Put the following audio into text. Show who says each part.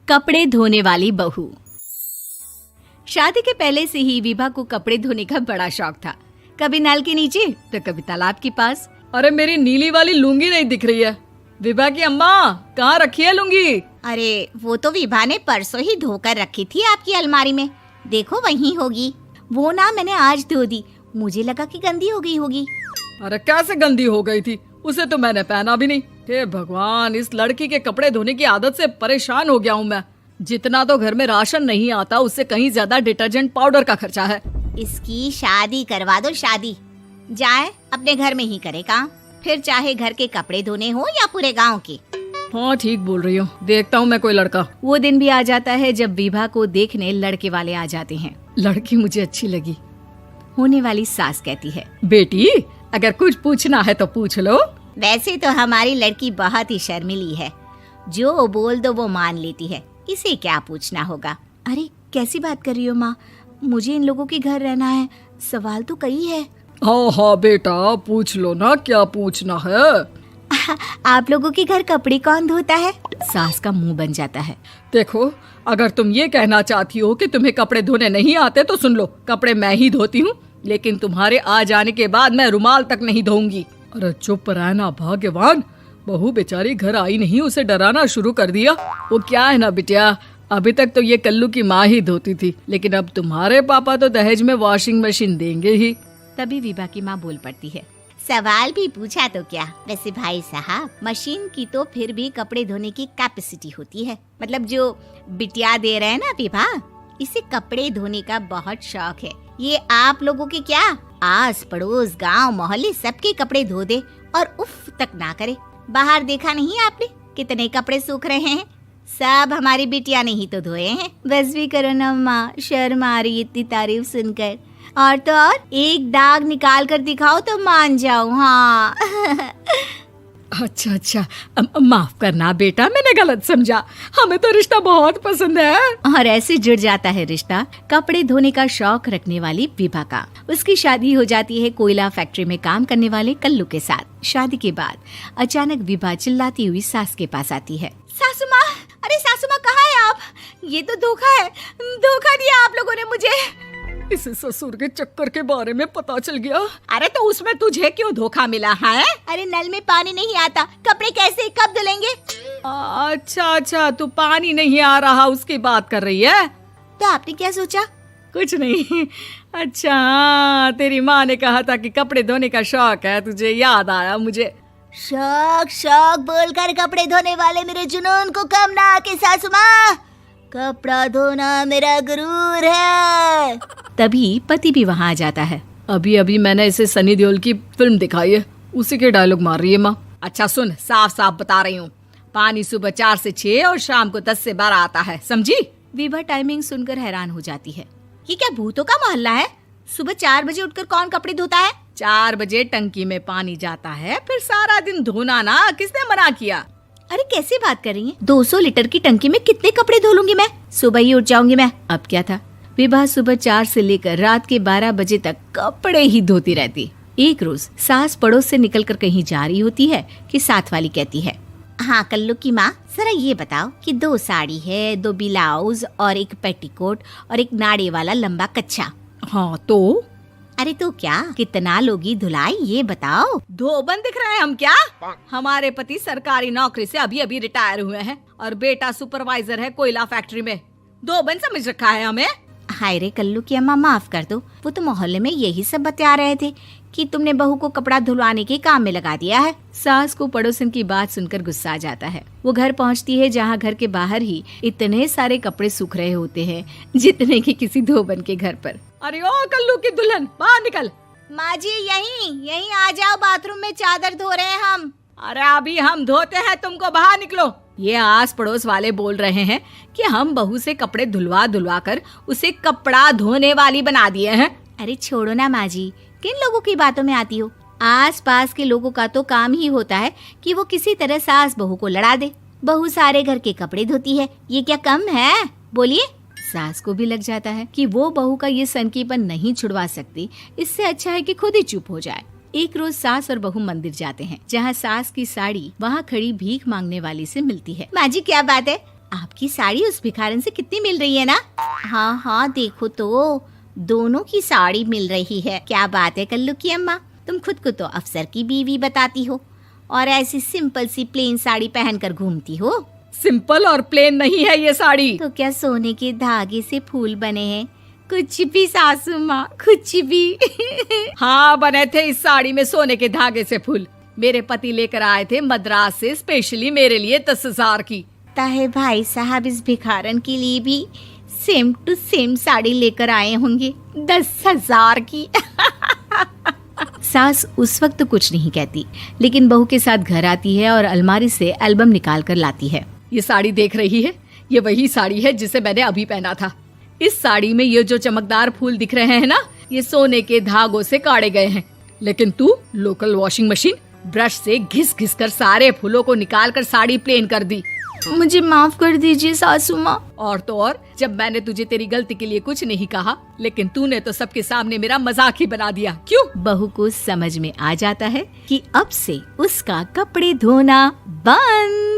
Speaker 1: कपड़े धोने वाली बहू। शादी के पहले से ही विभा को कपड़े धोने का बड़ा शौक था। कभी नल के नीचे तो कभी तालाब के पास।
Speaker 2: अरे मेरी नीली वाली लुंगी नहीं दिख रही है। विभा की अम्मा, कहाँ रखी है लुंगी?
Speaker 3: अरे वो तो विभा ने परसों ही धोकर रखी थी आपकी अलमारी में, देखो वहीं होगी। वो ना मैंने आज धो दी, मुझे लगा कि गंदी हो गई होगी।
Speaker 2: अरे कैसे गंदी हो गई थी? उसे तो मैंने पहना भी नहीं। हे भगवान, इस लड़की के कपड़े धोने की आदत से परेशान हो गया हूँ मैं। जितना तो घर में राशन नहीं आता, उससे कहीं ज्यादा डिटर्जेंट पाउडर का खर्चा है।
Speaker 3: इसकी शादी करवा दो, शादी जाए अपने घर में ही करे काम, फिर चाहे घर के कपड़े धोने हो या पूरे गांव के।
Speaker 2: हाँ ठीक बोल रही हो, देखता हूँ मैं कोई लड़का।
Speaker 1: वो दिन भी आ जाता है जब विभा को देखने लड़के वाले आ जाते हैं।
Speaker 2: लड़की मुझे अच्छी लगी।
Speaker 1: होने वाली सास कहती है,
Speaker 2: बेटी अगर कुछ पूछना है तो पूछ लो।
Speaker 3: वैसे तो हमारी लड़की बहुत ही शर्मीली है, जो बोल दो वो मान लेती है, इसे क्या पूछना होगा।
Speaker 1: अरे कैसी बात कर रही हो माँ, मुझे इन लोगों के घर रहना है, सवाल तो कई है।
Speaker 2: हाँ हाँ बेटा, पूछ लो ना, क्या पूछना है।
Speaker 1: आप लोगों के घर कपड़े कौन धोता है? सास का मुंह बन जाता है।
Speaker 2: देखो, अगर तुम ये कहना चाहती हो कि तुम्हें कपड़े धोने नहीं आते तो सुन लो, कपड़े मैं ही धोती हूँ, लेकिन तुम्हारे आ जाने के बाद मैं रुमाल तक नहीं धोऊंगी। अरे चुप रहना भाग्यवान, बहू बेचारी घर आई नहीं, उसे डराना शुरू कर दिया। वो क्या है ना बिटिया, अभी तक तो ये कल्लू की माँ ही धोती थी, लेकिन अब तुम्हारे पापा तो दहेज में वॉशिंग मशीन देंगे ही।
Speaker 1: तभी विभा की माँ बोल पड़ती है,
Speaker 3: सवाल भी पूछा तो क्या। वैसे भाई साहब, मशीन की तो फिर भी कपड़े धोने की कैपेसिटी होती है। मतलब जो बिटिया दे रहे हैं ना विभा, इसे कपड़े धोने का बहुत शौक है। ये आप लोगों के क्या, आस पड़ोस गांव मोहल्ले सबके कपड़े धो दे और उफ तक ना करे। बाहर देखा नहीं आपने कितने कपड़े सूख रहे हैं? सब हमारी बिटिया ने ही तो धोए हैं।
Speaker 1: बस भी करो ना माँ, शर्म आ रही इतनी तारीफ सुनकर। और तो और एक दाग निकाल कर दिखाओ तो मान जाऊं। हाँ
Speaker 2: अच्छा, माफ करना बेटा, मैंने गलत समझा। हमें तो रिश्ता बहुत पसंद है।
Speaker 1: और ऐसे जुड़ जाता है रिश्ता कपड़े धोने का शौक रखने वाली विभा का। उसकी शादी हो जाती है कोयला फैक्ट्री में काम करने वाले कल्लू के साथ। शादी के बाद अचानक विभा चिल्लाती हुई सास के पास आती है।
Speaker 3: सासू माँ, अरे सासू माँ कहाँ है आप? ये तो धोखा है, धोखा दिया आप लोगों ने मुझे।
Speaker 2: इसे ससुर के चक्कर के बारे में पता चल गया।
Speaker 3: अरे तो उसमें तुझे क्यों धोखा मिला है? अरे नल में पानी नहीं आता, कपड़े कैसे कब धुलेंगे?
Speaker 2: अच्छा, तू पानी नहीं आ रहा उसकी बात कर रही है।
Speaker 3: तो आपने क्या सोचा?
Speaker 2: कुछ नहीं। अच्छा, तेरी माँ ने कहा था कि कपड़े धोने का शौक है तुझे, याद आया मुझे।
Speaker 3: शौक बोलकर कपड़े धोने वाले मेरे जुनून को कम ना आके सासू माँ, कपड़ा धोना मेरा गुरूर है।
Speaker 1: तभी पति भी वहाँ आ जाता है।
Speaker 2: अभी मैंने इसे सनी देओल की फिल्म दिखाई है, उसी के डायलॉग मार रही है माँ। अच्छा सुन, साफ बता रही हूँ, पानी सुबह 4 से 6 और शाम को 10 से 12 आता है, समझी?
Speaker 1: विभा टाइमिंग सुनकर हैरान हो जाती है।
Speaker 3: ये क्या भूतों का मोहल्ला है? सुबह 4 बजे उठकर कौन कपड़े धोता है?
Speaker 2: 4 बजे टंकी में पानी जाता है, फिर सारा दिन धोना ना, किसने मना किया?
Speaker 1: अरे कैसी बात कर रही हैं? 200 लीटर की टंकी में कितने कपड़े धो लूंगी मैं? सुबह ही उठ जाऊंगी मैं। अब क्या था, विभा सुबह 4 से लेकर रात के 12 बजे तक कपड़े ही धोती रहती। एक रोज सास पड़ोस से निकलकर कहीं जा रही होती है कि साथ वाली कहती है,
Speaker 3: हाँ कल्लू की माँ, जरा ये बताओ कि 2 साड़ी है, 2 ब्लाउज और एक पेटीकोट और एक नाड़े वाला लंबा कच्छा।
Speaker 2: हाँ तो?
Speaker 3: अरे तो क्या, कितना लोगी धुलाई ये बताओ।
Speaker 2: धोबन दिख रहे हैं हम क्या? हमारे पति सरकारी नौकरी से अभी रिटायर हुए हैं और बेटा सुपरवाइजर है कोयला फैक्ट्री में। धोबन समझ रखा है हमें।
Speaker 3: हाय रे कल्लू की अम्मा, माफ कर दो, वो तो मोहल्ले में यही सब बता रहे थे कि तुमने बहू को कपड़ा धुलवाने के काम में लगा दिया है।
Speaker 1: सास को पड़ोसन की बात सुनकर गुस्सा आ जाता है। वो घर पहुंचती है जहां घर के बाहर ही इतने सारे कपड़े सूख रहे होते हैं जितने कि किसी धोबन के घर पर।
Speaker 2: अरे ओ कल्लू की दुल्हन, बाहर निकल।
Speaker 3: माँ जी यहीं आ जाओ, बाथरूम में चादर धो रहे हैं हम।
Speaker 2: अरे अभी हम धोते हैं, तुमको बाहर निकलो। ये आस पड़ोस वाले बोल रहे हैं कि हम बहू से कपड़े धुलवा कर उसे कपड़ा धोने वाली बना दिए हैं।
Speaker 3: अरे छोड़ो ना माँ जी, किन लोगों की बातों में आती हो? आस पास के लोगों का तो काम ही होता है कि वो किसी तरह सास बहू को लड़ा दे। बहू सारे घर के कपड़े धोती है, ये क्या कम है? बोलिए।
Speaker 1: सास को भी लग जाता है कि वो बहू का ये सनकीपन नहीं छुड़वा सकती, इससे अच्छा है कि खुद ही चुप हो जाए। एक रोज सास और बहू मंदिर जाते हैं, जहाँ सास की साड़ी वहाँ खड़ी भीख मांगने वाली से मिलती है।
Speaker 3: माँ जी क्या बात है, आपकी साड़ी उस भिखारन से कितनी मिल रही है ना? हाँ हाँ देखो तो, दोनों की साड़ी मिल रही है। क्या बात है कल्लू की अम्मा, तुम खुद को तो अफसर की बीवी बताती हो और ऐसी सिंपल सी प्लेन साड़ी पहनकर घूमती हो।
Speaker 2: सिंपल और प्लेन नहीं है ये साड़ी।
Speaker 3: तो क्या सोने के धागे से फूल बने हैं? कुछ भी सासू माँ, कुछ भी।
Speaker 2: हाँ बने थे इस साड़ी में सोने के धागे से फूल। मेरे पति लेकर आए थे मद्रास से स्पेशली मेरे लिए 10,000 की।
Speaker 3: ताहे भाई साहब इस भिखारन के लिए भी सेम टू सेम साड़ी लेकर आए होंगे 10,000 की।
Speaker 1: सास उस वक्त तो कुछ नहीं कहती, लेकिन बहू के साथ घर आती है और अलमारी से एल्बम निकाल कर लाती है।
Speaker 2: ये साड़ी देख रही है, ये वही साड़ी है जिसे मैंने अभी पहना था। इस साड़ी में ये जो चमकदार फूल दिख रहे हैं ना, ये सोने के धागों से काढ़े गए हैं। लेकिन तू लोकल वॉशिंग मशीन ब्रश से घिस घिस कर सारे फूलों को निकाल कर साड़ी प्लेन कर दी।
Speaker 1: मुझे माफ कर दीजिए सासू माँ।
Speaker 2: और तो और, जब मैंने तुझे तेरी गलती के लिए कुछ नहीं कहा, लेकिन तूने तो सबके सामने मेरा मजाक ही बना दिया। क्यों?
Speaker 1: बहू को समझ में आ जाता है कि अब से उसका कपड़े धोना बंद।